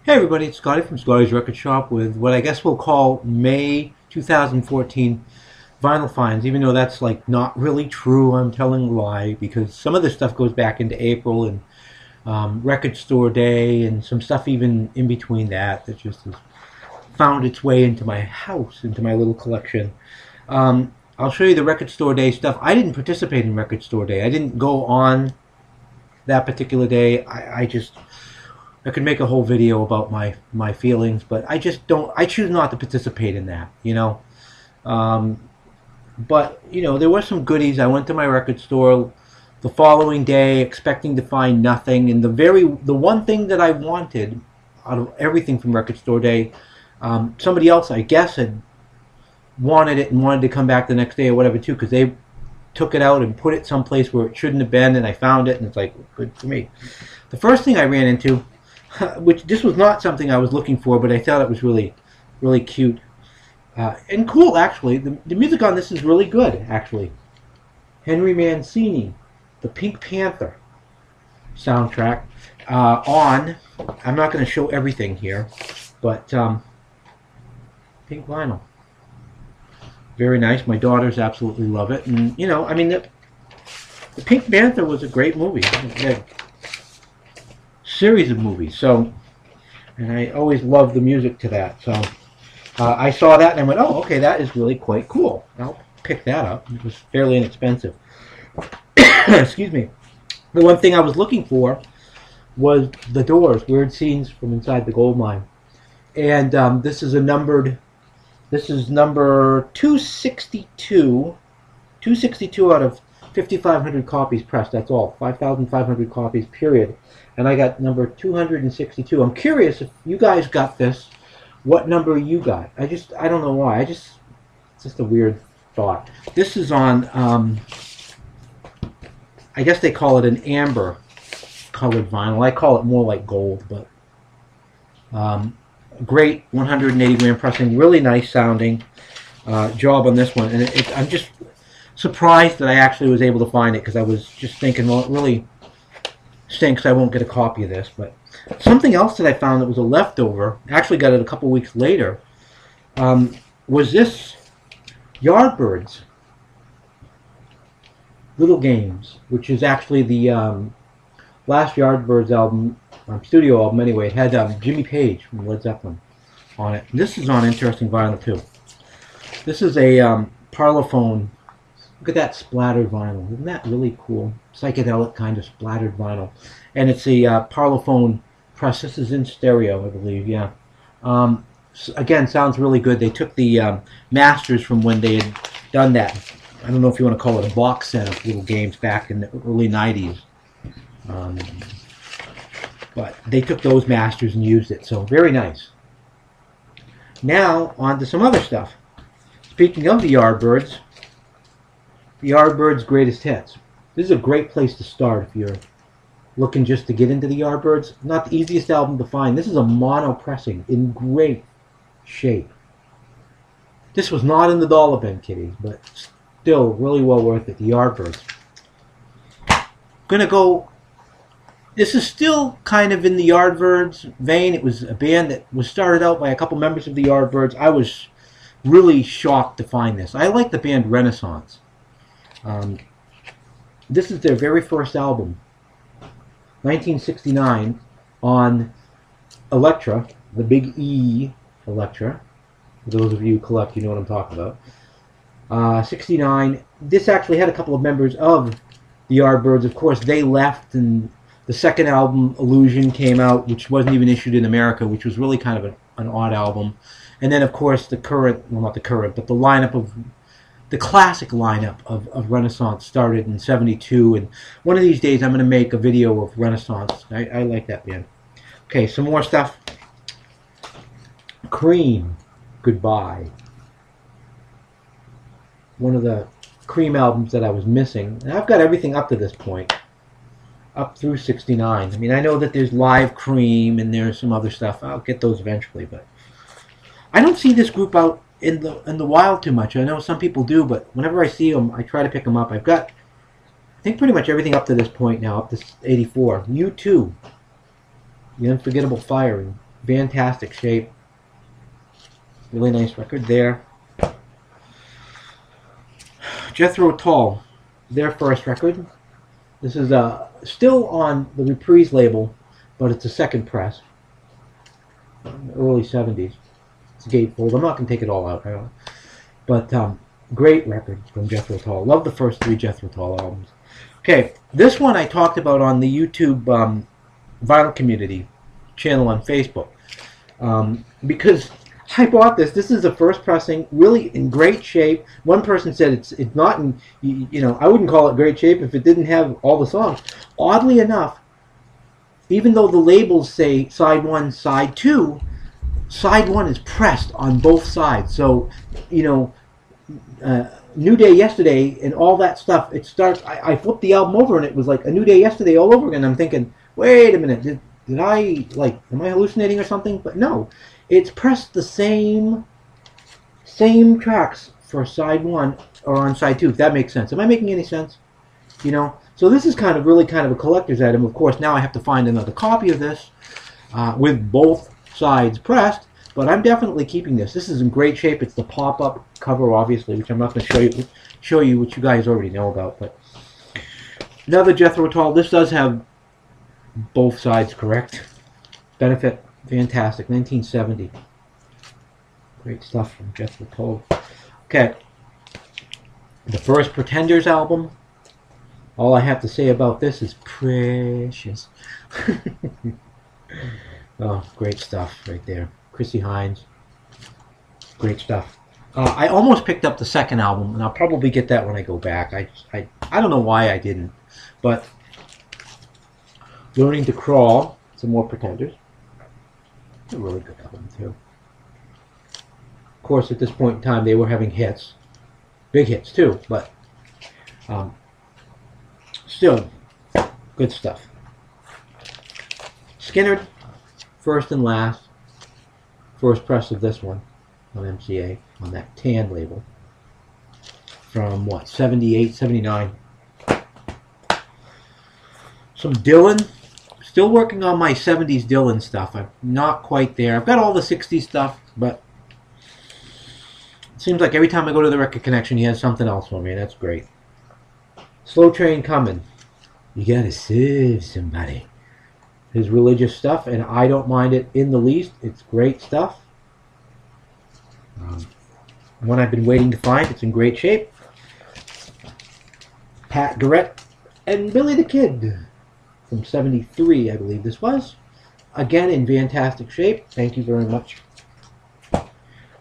Hey everybody, it's Scotty from Scotty's Record Shop with what I guess we'll call May 2014 vinyl finds, even though that's like not really true. I'm telling a lie because some of this stuff goes back into April and Record Store Day and some stuff even in between that just has found its way into my house, into my little collection. I'll show you the Record Store Day stuff. I didn't participate in Record Store Day. I didn't go on that particular day. I could make a whole video about my feelings, but I just don't. I choose not to participate in that, you know. But you know, there were some goodies. I went to my record store the following day, expecting to find nothing, and the one thing that I wanted out of everything from Record Store Day, somebody else, I guess, had wanted it and wanted to come back the next day or whatever too, because they took it out and put it someplace where it shouldn't have been, and I found it, and it's like good for me. The first thing I ran into, which this was not something I was looking for, but I thought it was really, really cute and cool. Actually, the music on this is really good. Actually, Henry Mancini, the Pink Panther soundtrack on. I'm not going to show everything here, but pink vinyl, very nice. My daughters absolutely love it, and you know, I mean, the Pink Panther was a great movie. Series of movies, so, and I always loved the music to that, so I saw that and I went, oh, okay, that is really quite cool. I'll pick that up. It was fairly inexpensive. Excuse me. The one thing I was looking for was The Doors, Weird Scenes from Inside the Gold Mine, and this is number 262 out of 5,500 copies pressed. That's all, 5,500 copies, period. And I got number 262. I'm curious if you guys got this, what number you got. I don't know why. It's just a weird thought. This is on, I guess they call it an amber colored vinyl. I call it more like gold, but great 180 gram pressing, really nice sounding job on this one. And I'm just surprised that I actually was able to find it, because I was just thinking, well, it really stinks I won't get a copy of this. But something else that I found that was a leftover, actually got it a couple weeks later, was this Yardbirds Little Games, which is actually the last Yardbirds album, studio album anyway. It had Jimmy Page from Led Zeppelin on it. This is on interesting vinyl too. This is a Parlophone. Look at that splattered vinyl. Isn't that really cool? Psychedelic kind of splattered vinyl. And it's a Parlophone press. This is in stereo, I believe, yeah. Again, sounds really good. They took the masters from when they had done that. I don't know if you want to call it a box set of little games back in the early 90s. But they took those masters and used it. So, very nice. Now, on to some other stuff. Speaking of the Yardbirds, the Yardbirds Greatest Hits. This is a great place to start if you're looking just to get into the Yardbirds. Not the easiest album to find. This is a mono pressing in great shape. This was not in the dollar bin, kiddies, but still really well worth it. The Yardbirds. Gonna go. This is still kind of in the Yardbirds vein. It was a band that was started out by a couple members of the Yardbirds. I was really shocked to find this. I like the band Renaissance. This is their very first album, 1969, on Elektra, the Big E Elektra. For those of you who collect, you know what I'm talking about. 69. This actually had a couple of members of the Yardbirds. Of course, they left, and the second album, Illusion, came out, which wasn't even issued in America, which was really kind of an odd album. And then, of course, the current, well, not the current, but the lineup of the classic lineup of Renaissance started in '72, and one of these days I'm going to make a video of Renaissance. I like that band. Okay, some more stuff. Cream, Goodbye. One of the Cream albums that I was missing. And I've got everything up to this point, up through '69. I mean, I know that there's Live Cream and there's some other stuff. I'll get those eventually, but I don't see this group out in the wild too much. I know some people do, but whenever I see them, I try to pick them up. I've got, I think, pretty much everything up to this point now, up to '84. U2, The Unforgettable Firing. fantastic shape. Really nice record there. Jethro Tull, their first record. This is still on the Reprise label, but it's a second press. Early 70s. It's a gatefold. I'm not going to take it all out. But great record from Jethro Tull. Love the first 3 Jethro Tull albums. Okay, this one I talked about on the YouTube vinyl community channel on Facebook. Because I bought this. This is the first pressing, really in great shape. One person said it's not in, you know, I wouldn't call it great shape if it didn't have all the songs. Oddly enough, even though the labels say side 1, side 2, side 1 is pressed on both sides. So, you know, New Day Yesterday and all that stuff, it starts, I flipped the album over and it was like A New Day Yesterday all over again. I'm thinking, wait a minute, did I, like, am I hallucinating or something? But no, it's pressed the same tracks for side 1 or on side 2, if that makes sense. Am I making any sense? You know? So this is really kind of a collector's item. Of course, now I have to find another copy of this with both sides pressed, but I'm definitely keeping this. This is in great shape. It's the pop-up cover, obviously, which I'm not going to show you, which you guys already know about. But another Jethro Tull. This does have both sides correct. Benefit, fantastic. 1970. Great stuff from Jethro Tull. Okay. The first Pretenders album. All I have to say about this is precious. Oh, great stuff right there. Chrissie Hynde. Great stuff. I almost picked up the second album, and I'll probably get that when I go back. I don't know why I didn't. But Learning to Crawl, some more Pretenders. It's a really good album, too. Of course, at this point in time, they were having hits. Big hits, too, but still, good stuff. Skynyrd, first and last. First press of this one on MCA, on that tan label. From, what, 78, 79. Some Dylan. Still working on my 70s Dylan stuff. I'm not quite there. I've got all the 60s stuff, but it seems like every time I go to the Record Connection, he has something else for me, and that's great. Slow Train Coming. You gotta serve somebody. His religious stuff, and I don't mind it in the least. It's great stuff. One I've been waiting to find. It's in great shape. Pat Garrett and Billy the Kid from 73, I believe this was. Again, in fantastic shape. Thank you very much.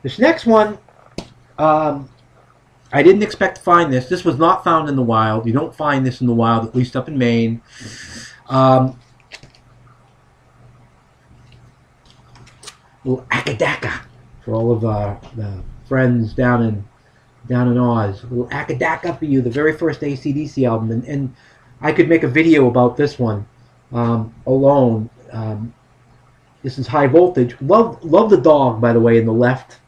This next one, I didn't expect to find this. This was not found in the wild. You don't find this in the wild, at least up in Maine. Little Akadaka for all of the friends down in Oz. A little Akadaka for you, the very first AC/DC album, and I could make a video about this one alone. This is High Voltage. Love the dog, by the way, in the left.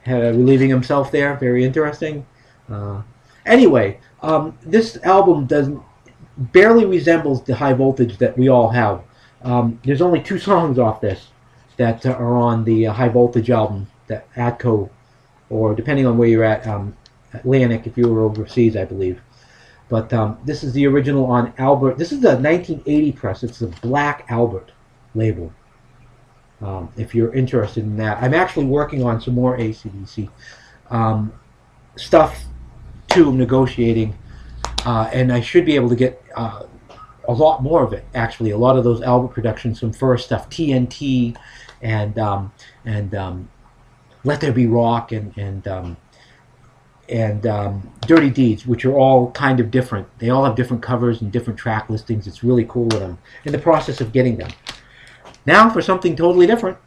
Relieving himself there, very interesting. Anyway, this album barely resembles the High Voltage that we all have. There's only 2 songs off this that are on the High Voltage album, that Atco, or depending on where you're at, Atlantic, if you were overseas, I believe. But this is the original on Albert. This is the 1980 press. It's the Black Albert label, if you're interested in that. I'm actually working on some more AC/DC stuff, too. I'm negotiating, and I should be able to get a lot more of it, actually. A lot of those Albert productions, some first stuff, TNT, and Let There Be Rock, and Dirty Deeds, which are all kind of different. They all have different covers and different track listings. It's really cool with them. In the process of getting them. Now for something totally different.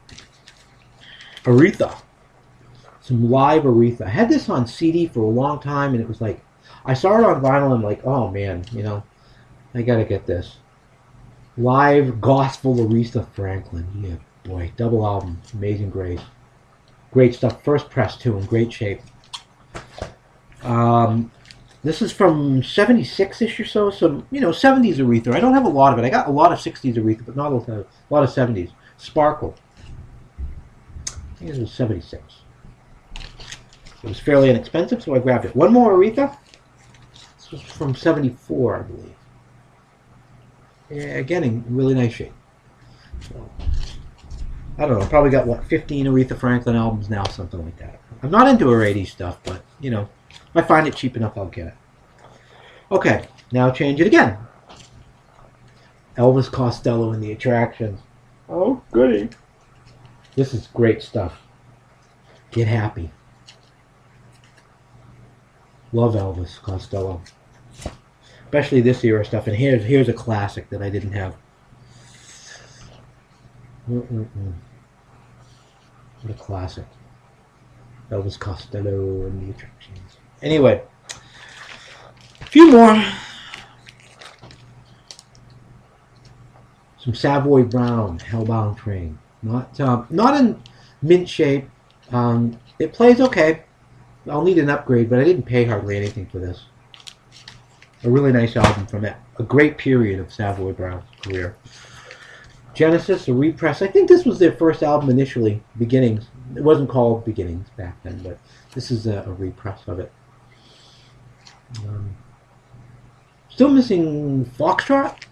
Aretha. Some live Aretha. I had this on CD for a long time, and it was like, I saw it on vinyl, and I'm like, oh man, you know, I gotta get this. Live gospel Aretha Franklin. Yeah, boy, double album. Amazing Grace. Great stuff. First press, too, in great shape. This is from 76-ish or so. Some, 70s Aretha. I don't have a lot of it. I got a lot of 60s Aretha, but not a lot of 70s. Sparkle. I think it was 76. It was fairly inexpensive, so I grabbed it. One more Aretha. This was from 74, I believe. Yeah, again, in really nice shape. So, I don't know, probably got, 15 Aretha Franklin albums now, something like that. I'm not into her 80s stuff, but, if I find it cheap enough, I'll get it. Okay, now change it again. Elvis Costello and the Attractions. Oh, goody. This is great stuff. Get happy. Love Elvis Costello. Especially this era stuff. And here's a classic that I didn't have. What a classic. Elvis Costello and the Attractions. Anyway, a few more. Some Savoy Brown, Hellbound Train. Not in mint shape. It plays okay. I'll need an upgrade, but I didn't pay hardly anything for this. A really nice album from a great period of Savoy Brown's career. Genesis, a repress. I think this was their first album initially, Beginnings. It wasn't called Beginnings back then, but this is a repress of it. Still missing Foxtrot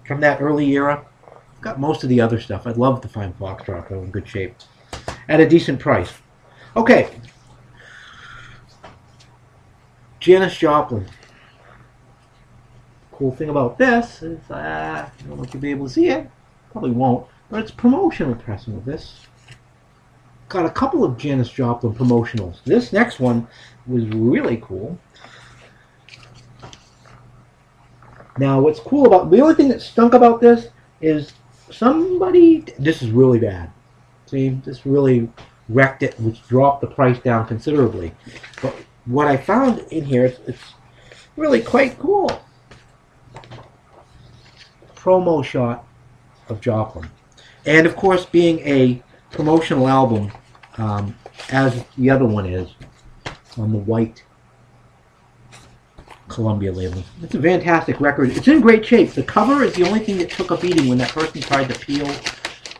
from that early era. I've got most of the other stuff. I'd love to find Foxtrot, though, in good shape. At a decent price. Okay. Janis Joplin. Cool thing about this is, I don't know if you'll be able to see it. Probably won't. But it's promotional pressing of this. Got a couple of Janis Joplin promotionals. This next one was really cool. Now, what's cool about... The only thing that stunk about this is somebody... This is really bad. See? This really wrecked it, which dropped the price down considerably. But what I found in here, it's really quite cool. Promo shot of Joplin. And, of course, being a promotional album, as the other one is, on the white Columbia label. It's a fantastic record. It's in great shape. The cover is the only thing that took a beating when that person tried to peel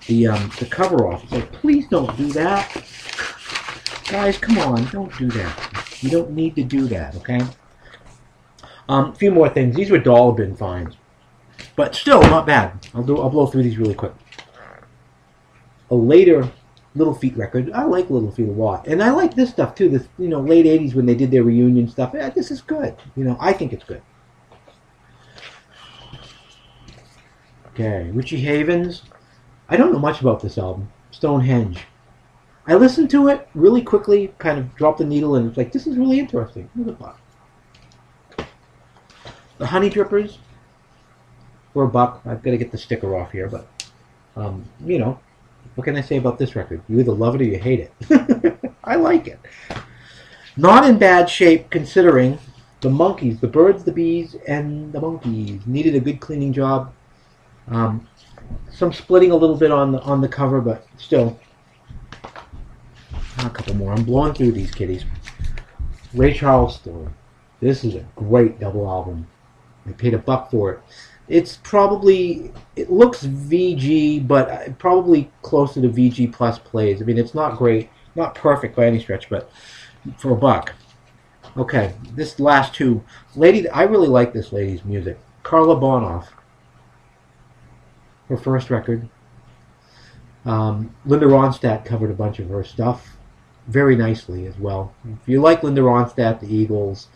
the cover off. It's like, please don't do that. Guys, come on, don't do that. You don't need to do that, okay? A few more things. These were dollar bin finds. But still, not bad. I'll blow through these really quick. A later Little Feat record. I like Little Feat a lot. And I like this stuff, too. This, late 80s when they did their reunion stuff. Yeah, this is good. I think it's good. Okay, Richie Havens. I don't know much about this album. Stonehenge. I listened to it really quickly, kind of dropped the needle, and it's like, this is really interesting. Here's a buck. The Honey Drippers. For $1. I've got to get the sticker off here, but, what can I say about this record? You either love it or you hate it. I like it. Not in bad shape, considering the Monkees, the Birds, the Bees, and the Monkees needed a good cleaning job. Some splitting a little bit on the cover, but still. A couple more. I'm blowing through these kitties. Ray Charles Story. This is a great double album. I paid $1 for it. It's probably, it looks VG, but probably closer to VG plus plays. I mean, it's not great, not perfect by any stretch, but for $1. Okay, this last two. Lady, I really like this lady's music. Carla Bonoff. Her first record. Linda Ronstadt covered a bunch of her stuff very nicely as well. If you like Linda Ronstadt, the Eagles,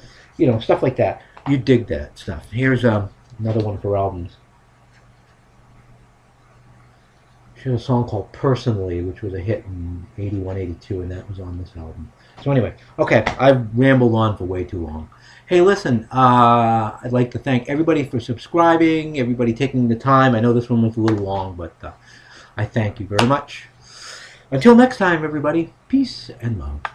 stuff like that, you dig that stuff. Here's another one of her albums. She had a song called Personally, which was a hit in 81, 82, and that was on this album. So anyway, okay, I've rambled on for way too long. Hey, listen, I'd like to thank everybody for subscribing, everybody taking the time. I know this one was a little long, but I thank you very much. Until next time, everybody, peace and love.